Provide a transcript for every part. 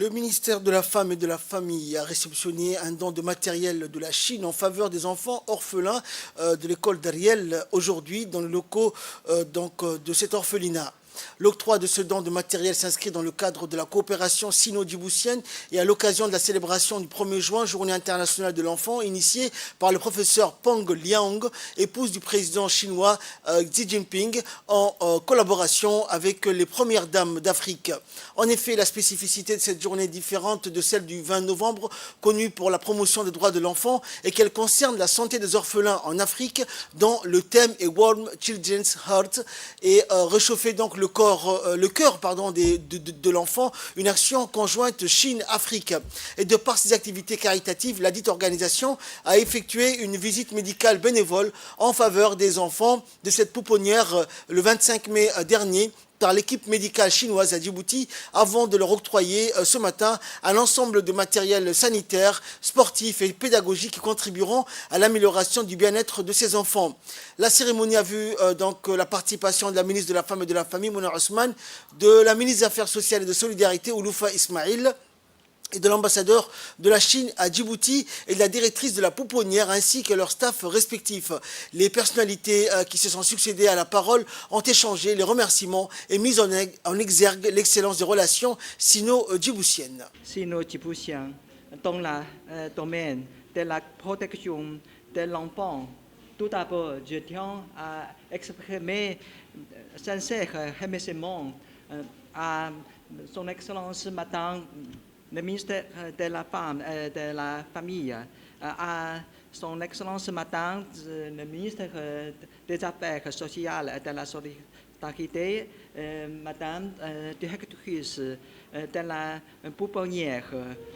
Le ministère de la Femme et de la Famille a réceptionné un don de matériel de la Chine en faveur des enfants orphelins de l'école d'Ariel aujourd'hui dans les locaux de cet orphelinat. L'octroi de ce don de matériel s'inscrit dans le cadre de la coopération sino-djiboutienne et à l'occasion de la célébration du 1er juin, Journée internationale de l'enfant, initiée par le professeur Peng Liang, épouse du président chinois Xi Jinping, en collaboration avec les premières dames d'Afrique. En effet, la spécificité de cette journée est différente de celle du 20 novembre, connue pour la promotion des droits de l'enfant, et qu'elle concerne la santé des orphelins en Afrique, dont le thème est Warm Children's Heart, et réchauffer donc le cœur de l'enfant, une action conjointe Chine-Afrique. Et de par ses activités caritatives, la dite organisation a effectué une visite médicale bénévole en faveur des enfants de cette pouponnière le 25 mai dernier par l'équipe médicale chinoise à Djibouti avant de leur octroyer ce matin un ensemble de matériel sanitaire, sportif et pédagogique qui contribueront à l'amélioration du bien-être de ces enfants. La cérémonie a vu la participation de la ministre de la Femme et de la Famille, Mona Ousmane, de la ministre des Affaires sociales et de Solidarité, Ouloufa Ismail, et de l'ambassadeur de la Chine à Djibouti et de la directrice de la pouponnière ainsi que leur staff respectifs. Les personnalités qui se sont succédées à la parole ont échangé les remerciements et mis en exergue l'excellence des relations sino-djiboutiennes. Sino-djiboutiennes dans le domaine de la protection de l'enfant. Tout d'abord, je tiens à exprimer sincère remerciement à son Excellence Madame le ministre de la Femme et de la Famille, à son Excellence Madame le ministre des Affaires sociales et de la Solidarité, Madame directrice de la pouponnière,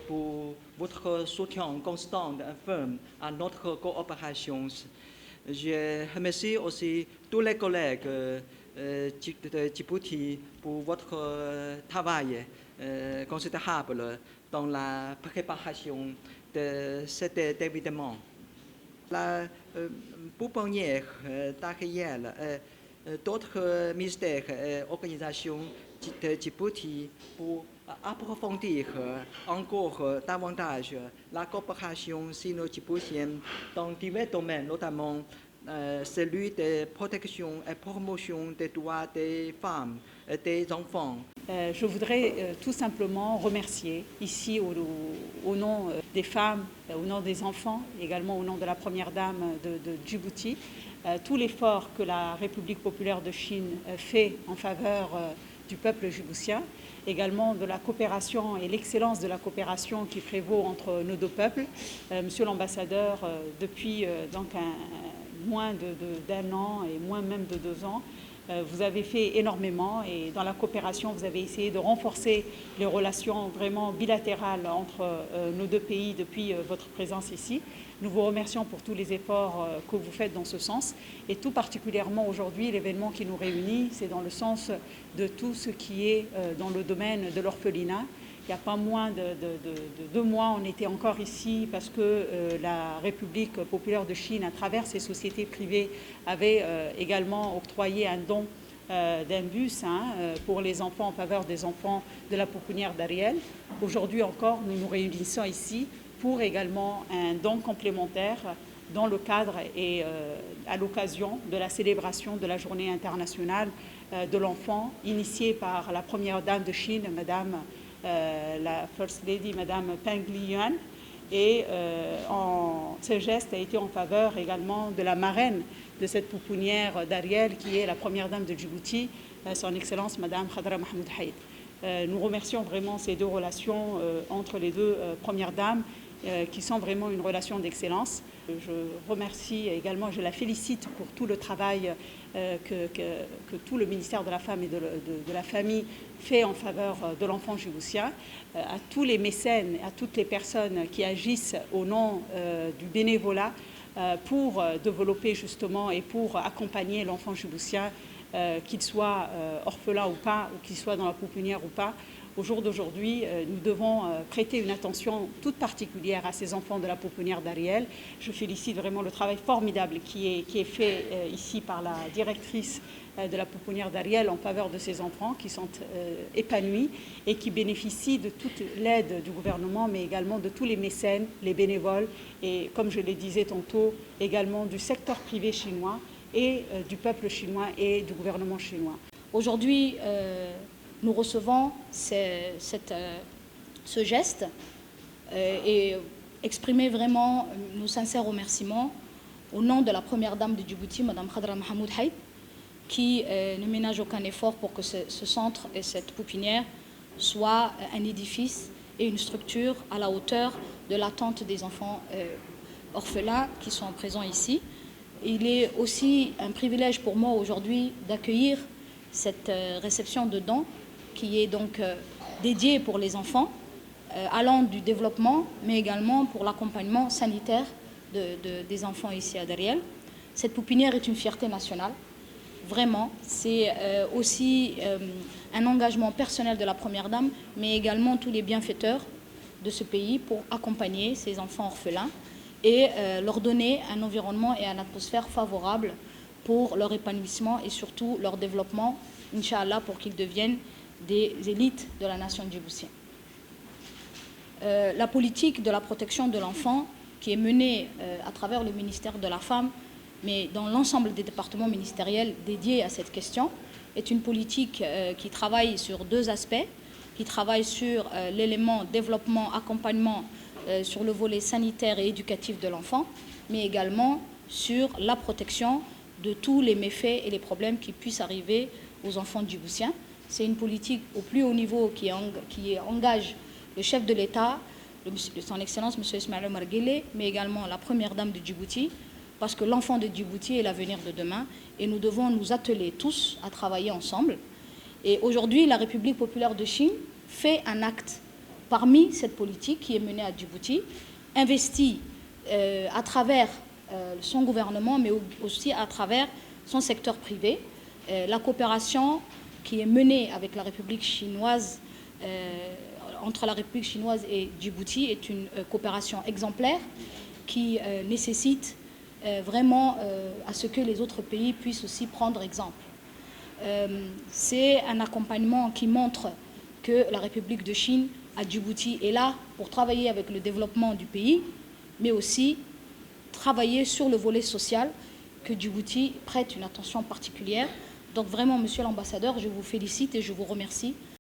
pour votre soutien constant et ferme à notre coopération. Je remercie aussi tous les collègues de Djibouti pour votre travail considérable dans la préparation de cet événement. La pouponnière d'Ariel et d'autres ministères et organisations de Djibouti pour approfondir encore davantage la coopération sino-djiboutienne dans divers domaines, notamment celui de protection et promotion des droits des femmes et des enfants. Je voudrais tout simplement remercier ici au nom des femmes, au nom des enfants, également au nom de la première dame de Djibouti, tout l'effort que la République populaire de Chine fait en faveur du peuple djiboutien, également de la coopération et l'excellence de la coopération qui prévaut entre nos deux peuples. Monsieur l'ambassadeur, depuis moins d'un an et moins même de 2 ans, vous avez fait énormément et dans la coopération, vous avez essayé de renforcer les relations vraiment bilatérales entre nos deux pays depuis votre présence ici. Nous vous remercions pour tous les efforts que vous faites dans ce sens et tout particulièrement aujourd'hui, l'événement qui nous réunit, c'est dans le sens de tout ce qui est dans le domaine de l'orphelinat. Il n'y a pas moins de 2 mois, on était encore ici parce que la République populaire de Chine, à travers ses sociétés privées, avait également octroyé un don d'un bus pour les enfants, en faveur des enfants de la pouponnière d'Ariel. Aujourd'hui encore, nous nous réunissons ici pour également un don complémentaire dans le cadre et à l'occasion de la célébration de la Journée internationale de l'enfant, initiée par la première dame de Chine, Madame la First Lady, Madame Peng Liyuan, et ce geste a été en faveur également de la marraine de cette pouponnière d'Ariel, qui est la première dame de Djibouti, son Excellence Madame Khadra Mahmoud Haïd. Nous remercions vraiment ces 2 relations entre les 2 premières dames, qui sont vraiment une relation d'excellence. Je remercie également, je la félicite pour tout le travail que tout le ministère de la Femme et de la Famille fait en faveur de l'enfant djiboutien, à tous les mécènes, à toutes les personnes qui agissent au nom du bénévolat pour développer justement et pour accompagner l'enfant djiboutien, qu'il soit orphelin ou pas, ou qu'il soit dans la pouponnière ou pas. au jour d'aujourd'hui, nous devons prêter une attention toute particulière à ces enfants de la pouponnière d'Ariel. Je félicite vraiment le travail formidable qui est fait ici par la directrice de la pouponnière d'Ariel en faveur de ces enfants qui sont épanouis et qui bénéficient de toute l'aide du gouvernement, mais également de tous les mécènes, les bénévoles et, comme je le disais tantôt, également du secteur privé chinois et du peuple chinois et du gouvernement chinois. Aujourd'hui, nous recevons ce geste et exprimer vraiment nos sincères remerciements au nom de la première dame de Djibouti, Mme Khadra Mahmoud Haït, qui ne ménage aucun effort pour que ce centre et cette pouponnière soient un édifice et une structure à la hauteur de l'attente des enfants orphelins qui sont présents ici. Il est aussi un privilège pour moi aujourd'hui d'accueillir cette réception de dons qui est donc dédiée pour les enfants, allant du développement, mais également pour l'accompagnement sanitaire des enfants ici à Dariel. Cette pouponnière est une fierté nationale. Vraiment, c'est aussi un engagement personnel de la Première Dame, mais également tous les bienfaiteurs de ce pays pour accompagner ces enfants orphelins et leur donner un environnement et une atmosphère favorable pour leur épanouissement et surtout leur développement, Inch'Allah, pour qu'ils deviennent des élites de la nation djiboutienne. La politique de la protection de l'enfant qui est menée à travers le ministère de la Femme, mais dans l'ensemble des départements ministériels dédiés à cette question, est une politique qui travaille sur deux aspects, qui travaille sur l'élément développement, accompagnement sur le volet sanitaire et éducatif de l'enfant, mais également sur la protection de tous les méfaits et les problèmes qui puissent arriver aux enfants djiboutiens. C'est une politique au plus haut niveau qui engage le chef de l'État, son Excellence M. Ismaël Omar Guelleh, mais également la première dame de Djibouti, parce que l'enfant de Djibouti est l'avenir de demain et nous devons nous atteler tous à travailler ensemble. Et aujourd'hui, la République populaire de Chine fait un acte parmi cette politique qui est menée à Djibouti, investit à travers son gouvernement, mais aussi à travers son secteur privé. La coopération qui est menée avec la République chinoise, entre la République chinoise et Djibouti, est une coopération exemplaire qui nécessite vraiment à ce que les autres pays puissent aussi prendre exemple. C'est un accompagnement qui montre que la République de Chine à Djibouti est là pour travailler avec le développement du pays, mais aussi travailler sur le volet social, que Djibouti prête une attention particulière. Donc vraiment, Monsieur l'ambassadeur, je vous félicite et je vous remercie